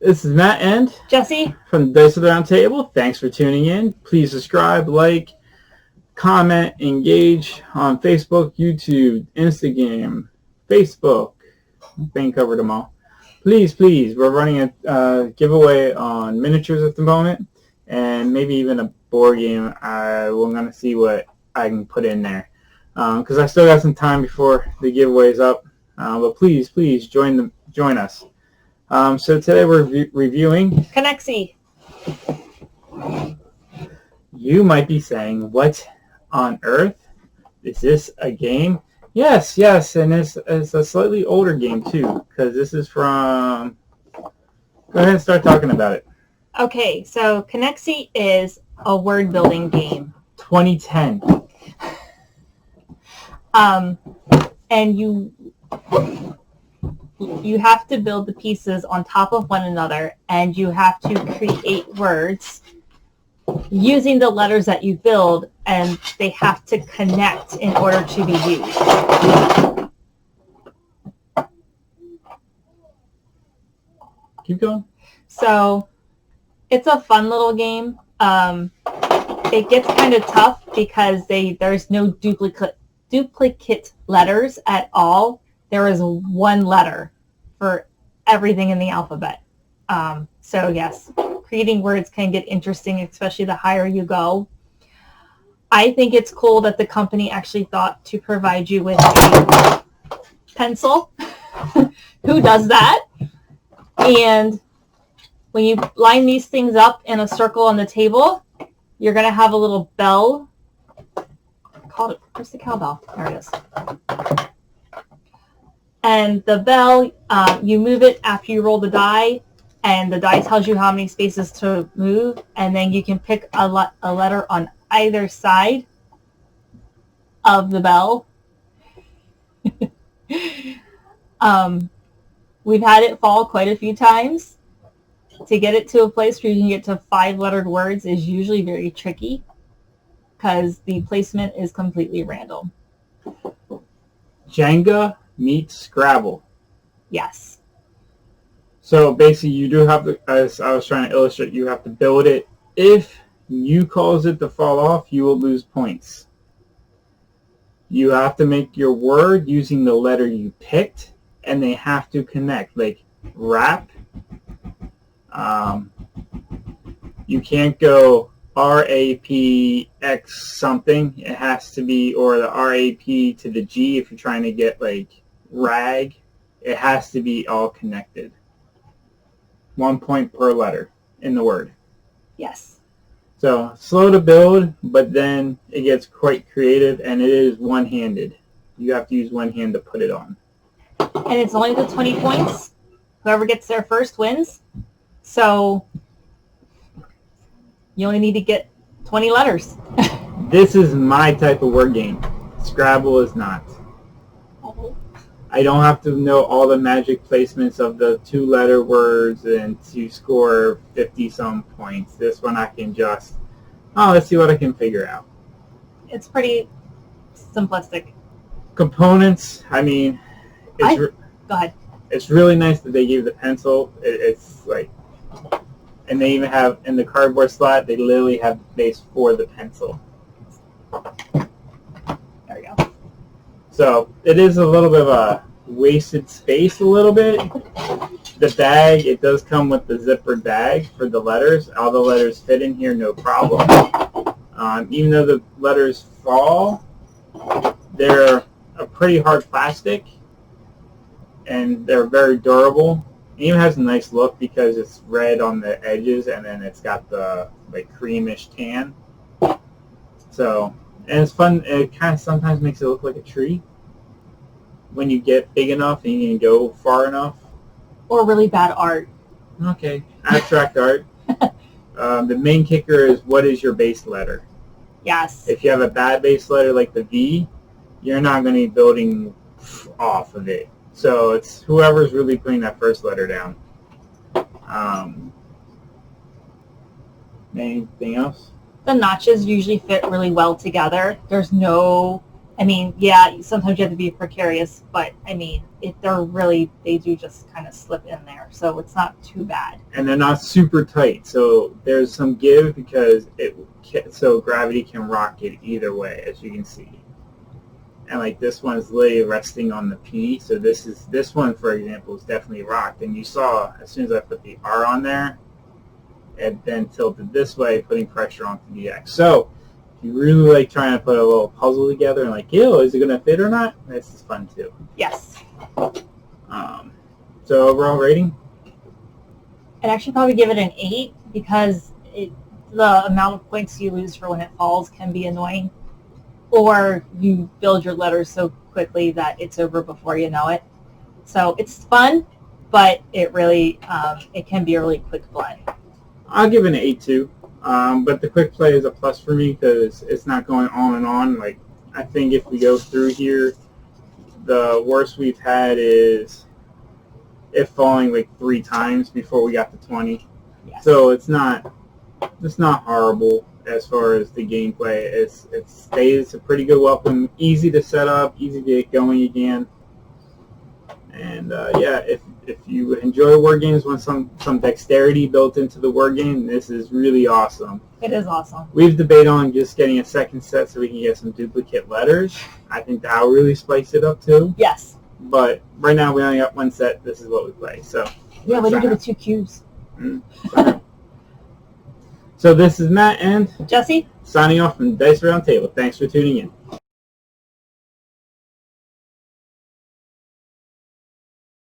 This is Matt and Jesse from the Dice of the Round Table. Thanks for tuning in. Please subscribe, like, comment, engage on Facebook, YouTube, Instagram, Facebook. I think I covered them all. Please, we're running a giveaway on miniatures at the moment, and maybe even a board game. We're going to see what I can put in there, because I still got some time before the giveaway's up. But please join us. So today we're reviewing Konexi. You might be saying, what on earth? Is this a game? Yes, and it's a slightly older game too, because this is from... Go ahead and start talking about it. Okay, so Konexi is a word building game. 2010. And you have to build the pieces on top of one another, and you have to create words using the letters that you build, and they have to connect in order to be used. Keep going. So it's a fun little game. It gets kind of tough because there's no duplicate letters at all. There is one letter for everything in the alphabet. So yes, creating words can get interesting, especially the higher you go. I think it's cool that the company actually thought to provide you with a pencil. Who does that? And when you line these things up in a circle on the table, you're going to have a little bell. Where's the cowbell? There it is. And the bell, you move it after you roll the die, and the die tells you how many spaces to move, and then you can pick a letter on either side of the bell. We've had it fall quite a few times. To get it to a place where you can get to 5-lettered words is usually very tricky because the placement is completely random. Jenga meets Scrabble. Yes. So basically you do have to, as I was trying to illustrate, you have to build it. If you cause it to fall off, you will lose points. You have to make your word using the letter you picked, and they have to connect, like rap. You can't go RAPX something. It has to be, or the RAP to the G if you're trying to get like rag. It has to be all connected. 1 point per letter in the word. Yes. So slow to build, but then it gets quite creative, and it is one-handed. You have to use one hand to put it on. And it's only the 20 points. Whoever gets there first wins. So you only need to get 20 letters. This is my type of word game. Scrabble is not. I don't have to know all the magic placements of the 2-letter words and to score 50-some points. This one I can just, let's see what I can figure out. It's pretty simplistic. Components, I mean, go ahead. It's really nice that they gave the pencil. It's like, and they even have, in the cardboard slot, they literally have the base for the pencil. There we go. So it is a little bit of a wasted space a little bit. The bag, it does come with the zippered bag for the letters. All the letters fit in here, no problem. Even though the letters fall, they're a pretty hard plastic, and they're very durable. It even has a nice look because it's red on the edges, and then it's got the like creamish tan. So, and it's fun. It kind of sometimes makes it look like a tree when you get big enough and you can go far enough. Or really bad art. Okay, abstract art. The main kicker is, what is your base letter? Yes. If you have a bad base letter like the V, you're not going to be building off of it. So it's whoever's really putting that first letter down. Anything else? The notches usually fit really well together. There's no I mean, yeah, sometimes you have to be precarious, but I mean, they do just kind of slip in there, so it's not too bad. And they're not super tight, so there's some give because so gravity can rock it either way, as you can see. And like this one is literally resting on the P, so this one, for example, is definitely rocked. And you saw as soon as I put the R on there, it then tilted this way, putting pressure onto the X. So if you really like trying to put a little puzzle together and like, yo, is it going to fit or not? This is fun too. Yes. So overall rating? I'd actually probably give it an 8 because the amount of points you lose for when it falls can be annoying. Or you build your letters so quickly that it's over before you know it. So it's fun, but it really it can be a really quick play. I'll give it an 8 too. But the quick play is a plus for me because it's not going on and on. Like, I think if we go through here, the worst we've had is it falling like 3 times before we got to 20. Yes. So it's not horrible as far as the gameplay. It stays a pretty good welcome, easy to set up, easy to get going again. And yeah, if you enjoy word games with some dexterity built into the word game, this is really awesome. It is awesome. We've debated on just getting a second set so we can get some duplicate letters. I think that'll really spice it up too. Yes. But right now we only got one set. This is what we play. So yeah, what do you do with 2 cubes? So this is Matt and Jesse signing off from Dice Round Table. Thanks for tuning in.